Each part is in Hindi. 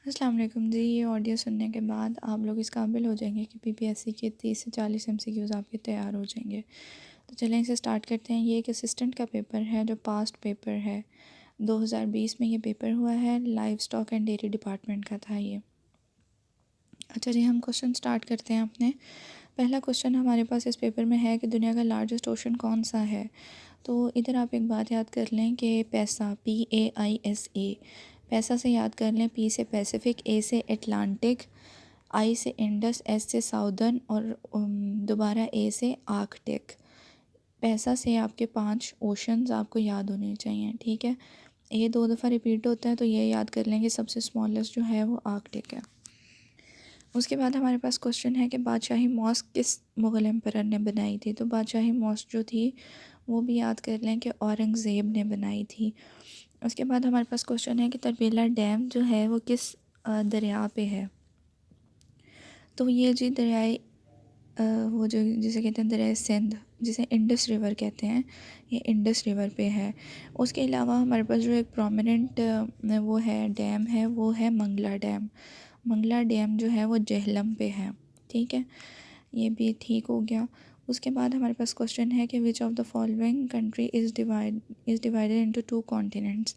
अस्सलाम वालेकुम जी। ये ऑडियो सुनने के बाद आप लोग इस काबिल हो जाएंगे कि पीपीएससी के 30 से 40 एमसीक्यूज़ आपके तैयार हो जाएंगे। तो चलें इसे स्टार्ट करते हैं। ये एक असिस्टेंट का पेपर है जो पास्ट पेपर है। 2020 में ये पेपर हुआ है। Live stock and dairy department का था ये। अच्छा जी, हम क्वेश्चन स्टार्ट करते हैं अपने। पहला क्वेश्चन हमारे पास इस पेपर में है कि दुनिया का लार्जेस्ट ओशन कौन सा है। तो इधर आप एक बात याद कर लें कि पैसा, PAISA, पैसा से याद कर लें। P से पैसिफिक, A से अटलांटिक, I से इंडस, S से साउदर्न और दोबारा A से आर्कटिक। पैसा से आपके 5 ओशंस आपको याद होने चाहिए, ठीक है। ये 2 दफ़ा रिपीट होता है तो ये याद कर लें कि सबसे स्मॉलेस्ट जो है वो आर्कटिक है। उसके बाद हमारे पास क्वेश्चन है कि बादशाही मॉस्क किस मुग़ल एम्परर ने बनाई थी। तो बादशाही मॉस्क जो थी वो भी याद कर लें कि औरंगज़ेब ने बनाई थी। उसके बाद हमारे पास क्वेश्चन है कि तरबेला डैम जो है वो किस दरिया पे है। तो ये जी दरियाए वो जो जिसे कहते हैं दरियाए सिंध, जिसे इंडस रिवर कहते हैं, ये इंडस रिवर पे है। उसके अलावा हमारे पास जो एक प्रोमिनेंट वो है डैम है, वो है मंगला डैम। मंगला डैम जो है वो जेहलम पे है, ठीक है। ये भी ठीक हो गया। उसके बाद हमारे पास क्वेश्चन है कि which of the following country is divided into 2 continents.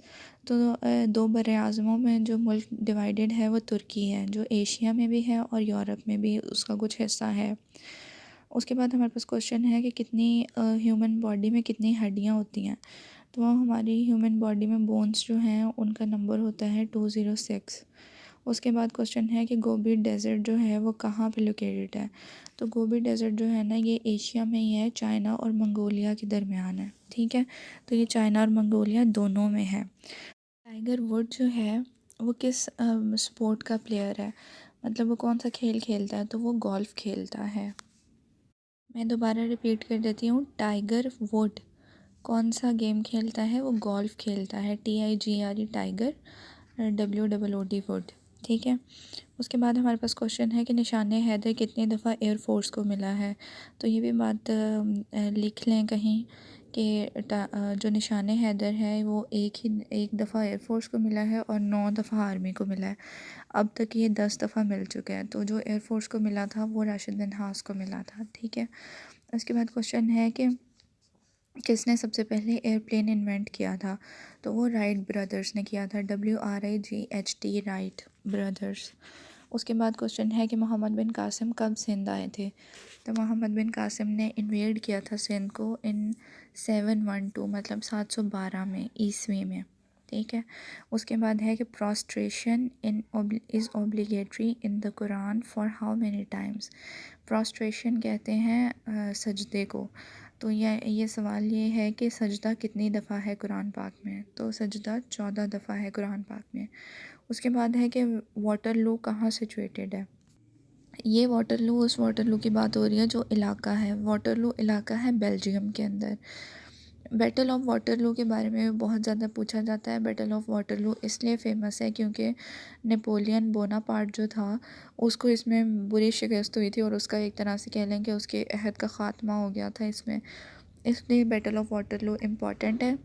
तो 2 बरआज़मों में जो मुल्क डिवाइडेड है वो तुर्की है, जो एशिया में भी है और यूरोप में भी उसका कुछ हिस्सा है। उसके बाद हमारे पास क्वेश्चन है कि कितनी ह्यूमन बॉडी में कितनी हड्डियाँ होती हैं। तो हमारी ह्यूमन बॉडी में बोन्स जो हैं उनका नंबर होता है 206। उसके बाद क्वेश्चन है कि गोबी डेज़र्ट जो है वो कहाँ पे लोकेटेड है। तो गोबी डेज़र्ट जो है ना ये एशिया में ही है, चाइना और मंगोलिया के दरमियान है, ठीक है। तो ये चाइना और मंगोलिया दोनों में है। टाइगर वुड जो है वो किस स्पोर्ट का प्लेयर है, मतलब वो कौन सा खेल खेलता है। तो वो गोल्फ़ खेलता है। मैं दोबारा रिपीट कर देती हूँ, टाइगर वुड कौन सा गेम खेलता है, वो गोल्फ़ खेलता है। TIGRE टाइगर, WOOD वुड, ठीक है। उसके बाद हमारे पास क्वेश्चन है कि निशान हैदर कितनी दफ़ा एयरफोर्स को मिला है। तो ये भी बात लिख लें कहीं कि जो निशान हैदर है वो एक दफ़ा एयरफोर्स को मिला है और 9 दफ़ा आर्मी को मिला है। अब तक ये 10 दफ़ा मिल चुका है। तो जो एयरफोर्स को मिला था वो राशिद बिन हास को मिला था, ठीक है। उसके बाद क्वेश्चन है कि किसने सबसे पहले एयरप्लेन इन्वेंट किया था। तो वो राइट ब्रदर्स ने किया था, WRIGHT, राइट ब्रदर्स। उसके बाद क्वेश्चन है कि मोहम्मद बिन कासिम कब सिंध आए थे। तो मोहम्मद बिन कासिम ने इन्वेड किया था सिंध को इन 712, मतलब 712 में, ईस्वी में, ठीक है। उसके बाद है कि prostration is obligatory in the Quran for how many times. Prostration कहते हैं सजदे को। तो ये सवाल ये है कि सजदा कितनी दफ़ा है कुरान पाक में। तो सजदा 14 दफ़ा है कुरान पाक में। उसके बाद है कि वाटरलू कहाँ सिचुएटेड है। ये वाटरलू, उस वाटरलू की बात हो रही है जो इलाका है। वाटरलू इलाका है बेल्जियम के अंदर। बैटल ऑफ वाटरलू के बारे में बहुत ज़्यादा पूछा जाता है। बैटल ऑफ वाटरलू इसलिए फ़ेमस है क्योंकि नेपोलियन बोनापार्ट जो था उसको इसमें बुरी शिकस्त हुई थी और उसका एक तरह से कह लें कि उसके अहद का ख़ात्मा हो गया था इसमें, इसलिए बैटल ऑफ वाटरलू इम्पॉर्टेंट है।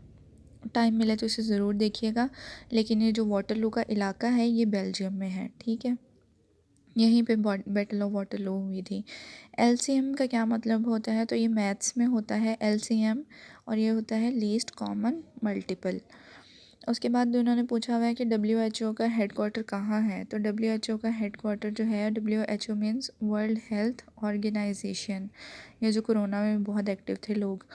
टाइम मिले तो इसे ज़रूर देखिएगा। लेकिन ये जो वाटरलू का इलाका है ये बेल्जियम में है, ठीक है। यहीं पे बैटल ऑफ वाटरलू हुई थी। LCM का क्या मतलब होता है। तो ये मैथ्स में होता है LCM, और ये होता है लीस्ट कॉमन मल्टीपल। उसके बाद उन्होंने पूछा हुआ है कि WHO का हेडक्वार्टर कहाँ है। तो WHO का हेडक्वार्टर जो है, WHO means world health organization. ये जो कोरोना में बहुत एक्टिव थे लोग,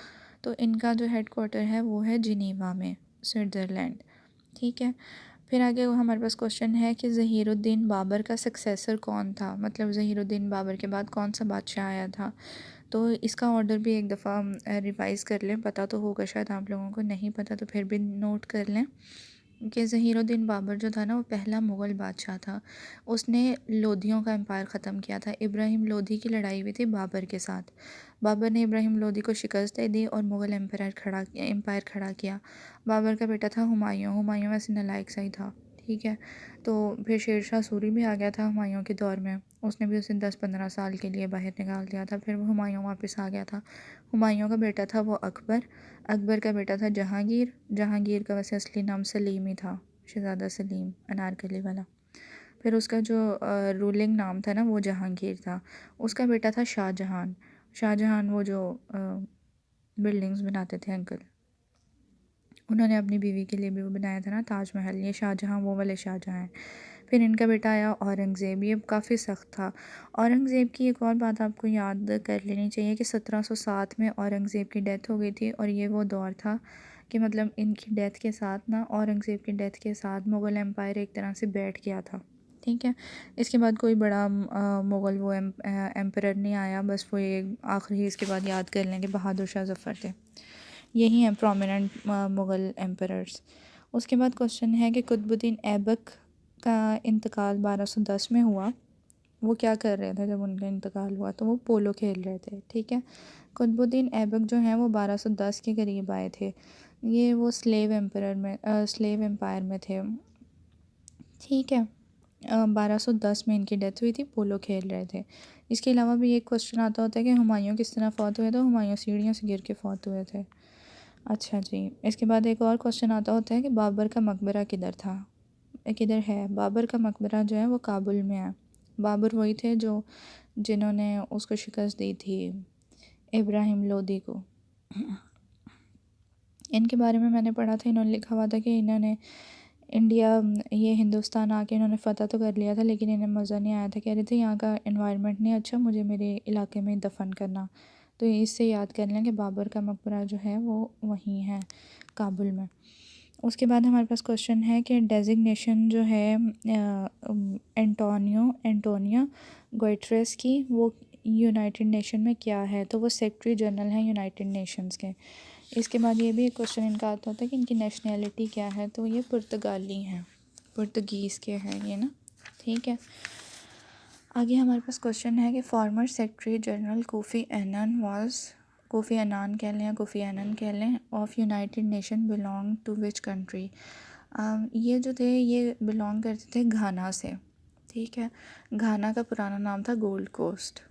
तो इनका जो हेडक्वार्टर है वो है जिनीवा में, स्विट्ज़रलैंड, ठीक है। फिर आगे हमारे पास क्वेश्चन है कि ज़हीरुद्दीन बाबर का सक्सेसर कौन था, मतलब ज़हीरुद्दीन बाबर के बाद कौन सा बादशाह आया था। तो इसका ऑर्डर भी एक दफ़ा रिवाइज़ कर लें, पता तो होगा शायद आप लोगों को, नहीं पता तो फिर भी नोट कर लें कि ज़हीरुद्दीन बाबर जो था ना वो पहला मुग़ल बादशाह था। उसने लोधियों का एम्पायर ख़त्म किया था। इब्राहिम लोधी की लड़ाई हुई थी बाबर के साथ। बाबर ने इब्राहिम लोधी को शिकस्त दे दी और मुग़ल एम्पायर खड़ा किया। बाबर का बेटा था हुमायूं। हुमायूं वैसे नालायक सा ही था, ठीक है। तो फिर शेरशाह सूरी भी आ गया था हुमायूं के दौर में, उसने भी उसे 10-15 साल के लिए बाहर निकाल दिया था। फिर वो हुमायूं वापस आ गया था। हुमायूं का बेटा था वो अकबर। अकबर का बेटा था जहांगीर। जहांगीर का वैसे असली नाम सलीम ही था, शहज़ादा सलीम, अनारकली वाला। फिर उसका जो रूलिंग नाम था ना वो जहांगीर था। उसका बेटा था शाहजहान। शाहजहान वो जो बिल्डिंग्स बनाते थे अंकल, उन्होंने अपनी बीवी के लिए भी वो बनाया था ना ताजमहल, ये शाहजहां वो वाले शाहजहां हैं। फिर इनका बेटा आया औरंगज़ेब, ये काफ़ी सख्त था। औरंगज़ेब की एक और बात आपको याद कर लेनी चाहिए कि 1707 में औरंगज़ेब की डेथ हो गई थी, और ये वो दौर था कि मतलब इनकी डेथ के साथ ना, औरंगज़ेब की डेथ के साथ मुग़ल एम्पायर एक तरह से बैठ गया था। ठीक है, इसके बाद कोई बड़ा मुग़ल वो एम्परर नहीं आया, बस वो एक आखिरी इसके बाद याद कर लें कि बहादुर शाह ज़फ़र थे। यही हैं प्रोमिनेंट मुग़ल एम्परर्स। उसके बाद क्वेश्चन है कि कुतुबुद्दीन ऐबक का इंतकाल 1210 में हुआ। वो क्या कर रहे थे जब उनका इंतकाल हुआ? तो वो पोलो खेल रहे थे। ठीक है, कुतुबुद्दीन ऐबक जो हैं वो 1210 के करीब आए थे। ये वो स्लेव एम्पायर में थे। ठीक है, 1210 में इनकी डेथ हुई थी, पोलो खेल रहे थे। इसके अलावा भी एक क्वेश्चन आता होता है कि हुमायूं किस तरह फ़ौत हुए थे? हुमायूं सीढ़ियों से गिर के फ़ौत हुए थे। अच्छा जी, इसके बाद एक और क्वेश्चन आता होता है कि बाबर का मकबरा किधर था, किधर है? बाबर का मकबरा जो है वो काबुल में है। बाबर वही थे जो जिन्होंने उसको शिकस्त दी थी, इब्राहिम लोदी को। इनके बारे में मैंने पढ़ा था, इन्होंने लिखा हुआ था कि इन्होंने इंडिया, ये हिंदुस्तान आके इन्होंने फ़तह तो कर लिया था, लेकिन इन्हें मज़ा नहीं आया था। कह रहे थे यहाँ का एनवायरनमेंट नहीं अच्छा, मुझे मेरे इलाके में दफ़न करना। तो इससे याद कर लें कि बाबर का मकबरा जो है वो वहीं है, काबुल में। उसके बाद हमारे पास क्वेश्चन है कि डेजिग्नेशन जो है एंटोनियो गुटेरेस की, वो यूनाइटेड नेशन में क्या है? तो वो सेक्रेटरी जनरल हैं यूनाइटेड नेशंस के। इसके बाद ये भी एक क्वेश्चन इनका आता होता है कि इनकी नेशनैलिटी क्या है? तो ये पुर्तगाली हैं, पुर्तगीज़ के हैं ये ना। ठीक है, आगे हमारे पास क्वेश्चन है कि former secretary general Kofi Annan कह लें या कोफ़ी अन्नान कह लें, of united nation belong to which country? ये जो थे ये बिलोंग करते थे घाना से। ठीक है, घाना का पुराना नाम था गोल्ड कोस्ट।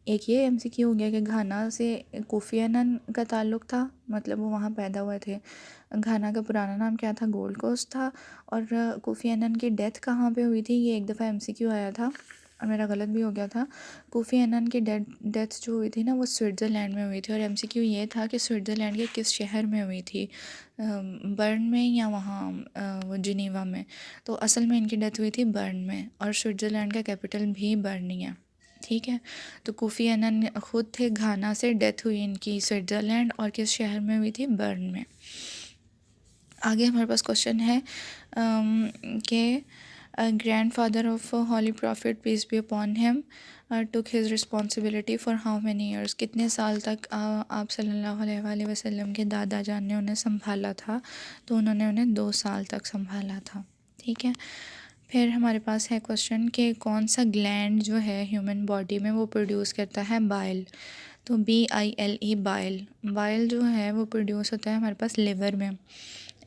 एक ये एमसीक्यू हो गया कि घाना से कोफ़ी अन्नान का ताल्लुक़ था, मतलब वो वहाँ पैदा हुए थे। घाना का पुराना नाम क्या था? गोल्ड कोस्ट था। और कोफ़ी अन्नान की डेथ कहाँ पे हुई थी? ये एक दफ़ा एमसीक्यू आया था और मेरा गलत भी हो गया था। कोफ़ी अन्नान की डेथ जो हुई थी ना वो स्विट्ज़रलैंड में हुई थी, और एमसीक्यू ये था कि स्विट्ज़रलैंड के किस शहर में हुई थी, बर्न में या वहाँ वो जिनीवा में। तो असल में इनकी डेथ हुई थी बर्न में, और स्विट्ज़रलैंड का कैपिटल भी बर्न ही है। ठीक है, तो कोफ़ी अन्नान ख़ुद थे घाना से, डेथ हुई इनकी स्विट्ज़रलैंड, और किस शहर में हुई थी? बर्न में। आगे हमारे पास क्वेश्चन है कि grandfather of holy prophet peace be upon him took his responsibility for how many years? कितने साल तक आप सल्लल्लाहु अलैहि वसल्लम के दादा जान ने उन्हें संभाला था? तो उन्होंने उन्हें 2 साल तक संभाला था। ठीक है, फिर हमारे पास है क्वेश्चन कि कौन सा ग्लैंड जो है ह्यूमन बॉडी में वो प्रोड्यूस करता है बाइल? तो BILE बाइल। बाइल जो है वो प्रोड्यूस होता है हमारे पास लिवर में।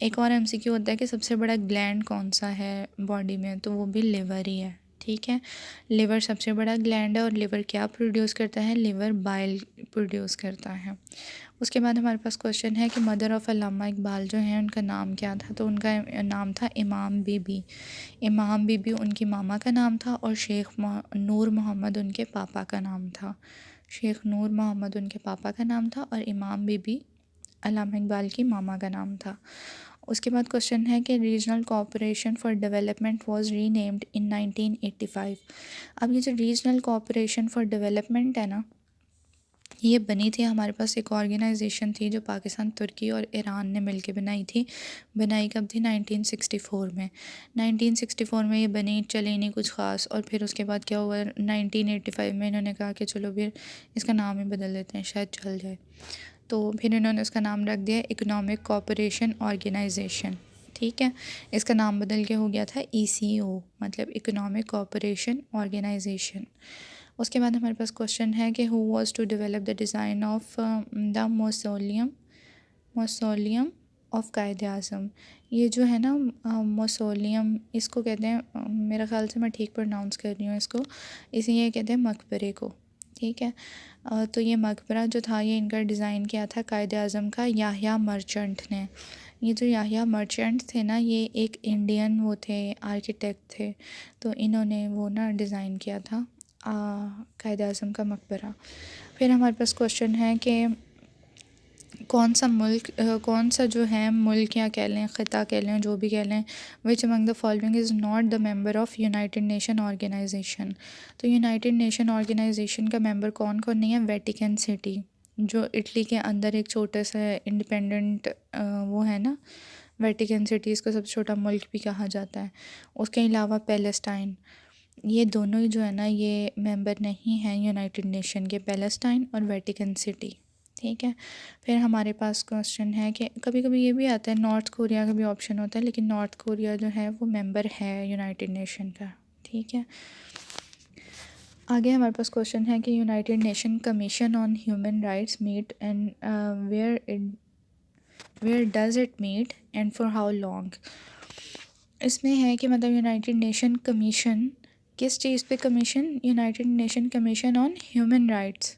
एक और एमसीक्यू होता है कि सबसे बड़ा ग्लैंड कौन सा है बॉडी में? तो वो भी लिवर ही है। ठीक है, लिवर सबसे बड़ा ग्लैंड है, और लिवर क्या प्रोड्यूस करता है? लिवर बाइल प्रोड्यूस करता है। उसके बाद हमारे पास क्वेश्चन है कि मदर ऑफ़ अल्लामा इकबाल जो हैं उनका नाम क्या था? तो उनका नाम था इमाम बीबी। इमाम बीबी उनकी मामा का नाम था, और शेख नूर मोहम्मद उनके पापा का नाम था। शेख नूर मोहम्मद उनके पापा का नाम था, और इमाम बीबी अल्लामा इकबाल की मामा का नाम था। उसके बाद क्वेश्चन है कि regional cooperation for development was renamed in 1985। अब ये जो रीजनल कोऑपरेशन फॉर डेवलपमेंट है ना, ये बनी थी, हमारे पास एक ऑर्गेनाइजेशन थी जो पाकिस्तान, तुर्की और ईरान ने मिलकर बनाई थी। बनाई कब थी? 1964 में। 1964 में ये बनी, चली नहीं कुछ ख़ास, और फिर उसके बाद क्या हुआ? 1985 में इन्होंने कहा कि चलो फिर इसका नाम ही बदल देते हैं, शायद चल जाए। तो फिर इन्होंने उसका नाम रख दिया इकोनॉमिक कोऑपरेशन ऑर्गेनाइजेशन। ठीक है, इसका नाम बदल के हो गया था ECO, मतलब इकोनॉमिक कोऑपरेशन ऑर्गेनाइजेशन। उसके बाद हमारे पास क्वेश्चन है कि who was to develop the design of the mausoleum of Quaid Azam? ये जो है ना मौसोलियम, इसको कहते हैं, मेरा ख़्याल से मैं ठीक प्रोनाउंस कर रही हूँ इसको, इसे ये कहते हैं मकबरे को। ठीक है, तो ये मकबरा जो था ये इनका डिज़ाइन किया था कायद आज़म का याह्या मर्चेंट ने। ये जो याह्या मर्चेंट थे ना, ये एक इंडियन वो थे, आर्किटेक्ट थे। तो इन्होंने वो ना डिज़ाइन किया था कायद आज़म का मकबरा। फिर हमारे पास क्वेश्चन है कि कौन सा जो है मुल्क या कह लें ख़िता कह लें जो भी कह लें, which among the following is not the member of united nation organization. तो यूनाइटेड नेशन ऑर्गेनाइजेशन का मेंबर कौन कौन नहीं है? वेटिकन सिटी, जो इटली के अंदर एक छोटा सा इंडिपेंडेंट वो है ना, वेटिकन सिटी, इसको सबसे छोटा मुल्क भी कहा जाता है। उसके अलावा पैलेस्टाइन, ये दोनों ही जो है ना ये मेंबर नहीं हैं यूनाइटेड नेशन के, पैलेस्टाइन और वेटिकन सिटी। ठीक है। फिर हमारे पास क्वेश्चन है कि कभी कभी ये भी आता है नॉर्थ कोरिया का भी ऑप्शन होता है, लेकिन नॉर्थ कोरिया जो है वो मेंबर है यूनाइटेड नेशन का। ठीक है। आगे हमारे पास क्वेश्चन है कि united nation commission on human rights meet and where does it meet and for how long. इसमें है कि मतलब यूनाइटेड नेशन कमीशन किस चीज़ पे commission? United nation commission on human rights,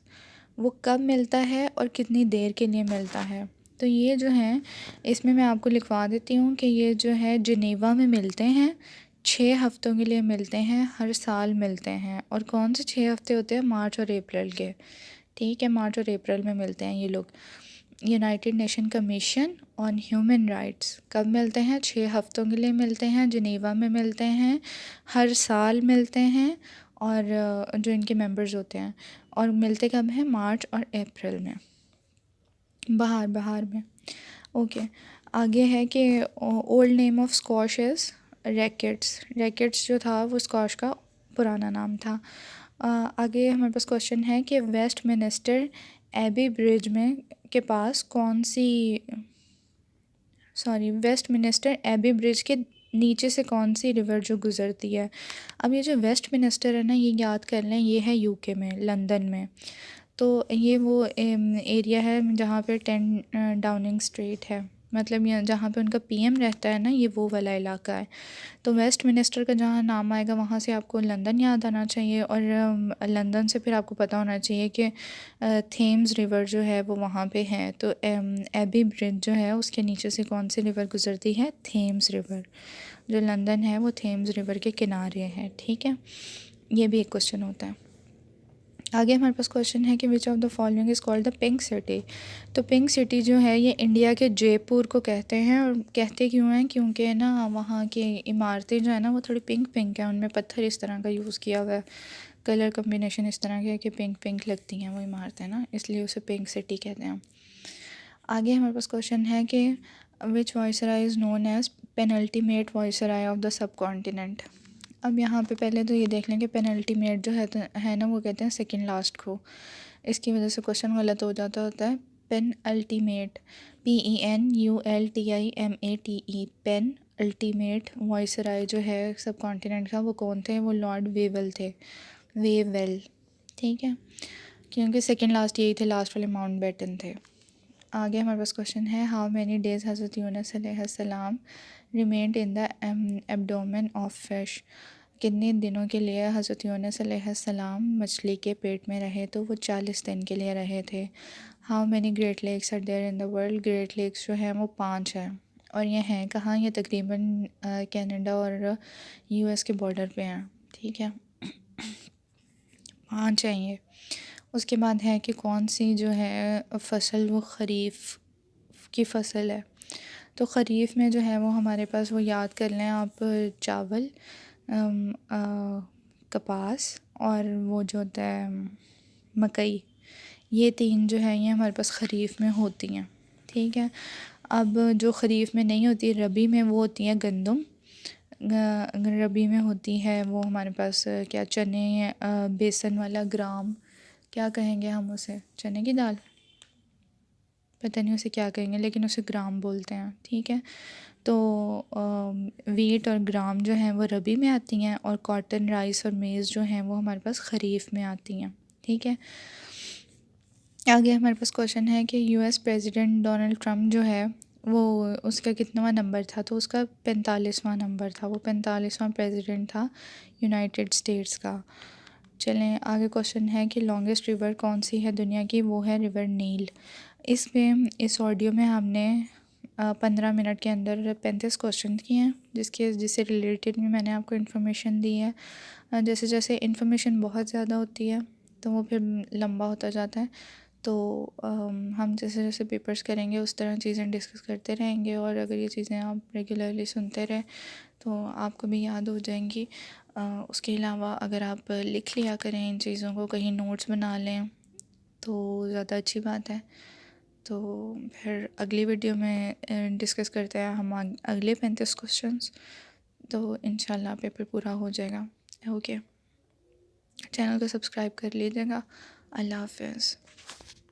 वो कब मिलता है और कितनी देर के लिए मिलता है। तो ये जो है इसमें मैं आपको लिखवा देती हूँ कि ये जो है जिनेवा में मिलते हैं, 6 हफ़्तों के लिए मिलते हैं, हर साल मिलते हैं। और कौन से 6 हफ़्ते होते हैं? मार्च और अप्रैल के। ठीक है, मार्च और अप्रैल में मिलते हैं ये लोग। United nation commission on human rights कब मिलते हैं? 6 हफ़्तों के लिए मिलते हैं, जिनेवा में मिलते हैं, हर साल मिलते हैं, और जो इनके मेंबर्स होते हैं, और मिलते कब हैं? मार्च और अप्रैल में, बाहर में। ओके। आगे है कि old name of squash is rackets. Rackets जो था वो स्क्वाश का पुराना नाम था। आगे हमारे पास क्वेश्चन है कि वेस्ट मिनिस्टर एबी ब्रिज में के पास कौन सी वेस्ट मिनिस्टर एबी ब्रिज के नीचे से कौन सी रिवर जो गुज़रती है। अब ये जो वेस्ट मिनिस्टर है ना, ये याद कर लें, ये है यूके में, लंदन में। तो ये वो एरिया है जहाँ पे 10 डाउनिंग स्ट्रीट है, मतलब ये जहाँ पे उनका पीएम रहता है ना, ये वो वाला इलाका है। तो वेस्ट मिनिस्टर का जहाँ नाम आएगा वहाँ से आपको लंदन याद आना चाहिए, और लंदन से फिर आपको पता होना चाहिए कि थेम्स रिवर जो है वो वहाँ पे है। तो एबी ब्रिज जो है उसके नीचे से कौन सी रिवर गुज़रती है? Thames river. जो लंदन है वो थेम्स रिवर के किनारे है। ठीक है, ये भी एक क्वेश्चन होता है। आगे हमारे पास क्वेश्चन है कि which of the following is called the pink city. तो पिंक सिटी जो है ये इंडिया के जयपुर को कहते हैं, और कहते क्यों हैं? क्योंकि ना वहाँ की इमारतें जो है ना वो थोड़ी पिंक पिंक है, उनमें पत्थर इस तरह का यूज़ किया हुआ है, कलर कम्बिनेशन इस तरह का है कि पिंक पिंक लगती हैं वो इमारतें ना, इसलिए उसे पिंक सिटी कहते हैं। आगे हमारे पास क्वेश्चन है कि which viceroy is known as penultimate viceroy of the subcontinent. अब यहाँ पे पहले तो ये देख लें कि पेनल्टीमेट जो है ना वो कहते हैं सेकंड लास्ट को, इसकी वजह से क्वेश्चन गलत हो जाता होता है। Penultimate, PENULTIMATE, penultimate viceroy जो है सब कॉन्टिनेंट का, वो कौन थे? वो लॉर्ड वेवल थे, वेवेल। ठीक है, क्योंकि सेकंड लास्ट यही थे, लास्ट वाले माउंटबेटन थे। आगे हमारे पास क्वेश्चन है हाउ मैनी डेज़ हज़रत यूनुस अलैहिस्सलाम remained in the abdomen of fish. कितने दिनों के लिए हज़रत यूनुस अलैहिस्सलाम मछली के पेट में रहे? तो वो 40 दिन के लिए रहे थे। How many great lakes are there in the world. Great lakes जो हैं वो 5 हैं, और ये हैं कहाँ? ये तकरीबन कनाडा और US के बॉर्डर पे हैं। ठीक है, 5 हैं ये। उसके बाद है कि कौन सी जो है फ़सल वो ख़रीफ़ की फ़सल है। तो ख़रीफ़ में जो है वो हमारे पास वो याद कर लें आप, चावल, कपास, और वो जो होता है मकई, ये 3 जो है ये हमारे पास ख़रीफ़ में होती हैं। ठीक है। अब जो ख़रीफ़ में नहीं होती, रबी में वो होती हैं गंदम, रबी में होती है वो हमारे पास क्या, चने, बेसन वाला ग्राम, क्या कहेंगे हम उसे? चने की दाल, पता नहीं उसे क्या कहेंगे, लेकिन उसे ग्राम बोलते हैं। ठीक है। तो वीट और ग्राम जो हैं वो रबी में आती हैं, और कॉटन, राइस और मेज़ जो हैं वो हमारे पास ख़रीफ़ में आती हैं। ठीक है। आगे हमारे पास क्वेश्चन है कि US प्रेसिडेंट डोनाल्ड ट्रम्प जो है वो उसका कितनावा नंबर था? तो उसका 45वां नंबर था, वो 45वां प्रेसिडेंट था यूनाइटेड स्टेट्स का। चलें आगे क्वेश्चन है कि लॉन्गेस्ट रिवर कौन सी है दुनिया की? वो है रिवर नील। इस ऑडियो में हमने 15 मिनट के अंदर 35 क्वेश्चन किए हैं, जिससे रिलेटेड भी मैंने आपको इन्फॉर्मेशन दी है। जैसे जैसे इन्फॉर्मेशन बहुत ज़्यादा होती है तो वो फिर लंबा होता जाता है, तो हम जैसे जैसे पेपर्स करेंगे उस तरह चीज़ें डिस्कस करते रहेंगे, और अगर ये चीज़ें आप रेगुलरली सुनते रहें तो आपको भी याद हो जाएंगी। उसके अलावा अगर आप लिख लिया करें इन चीज़ों को, कहीं नोट्स बना लें तो ज़्यादा अच्छी बात है। तो फिर अगली वीडियो में डिस्कस करते हैं हम अगले 35 क्वेश्चंस। तो इंशाल्लाह पेपर पूरा हो जाएगा। ओके, चैनल को सब्सक्राइब कर लीजिएगा। अल्लाह हाफ़िज़।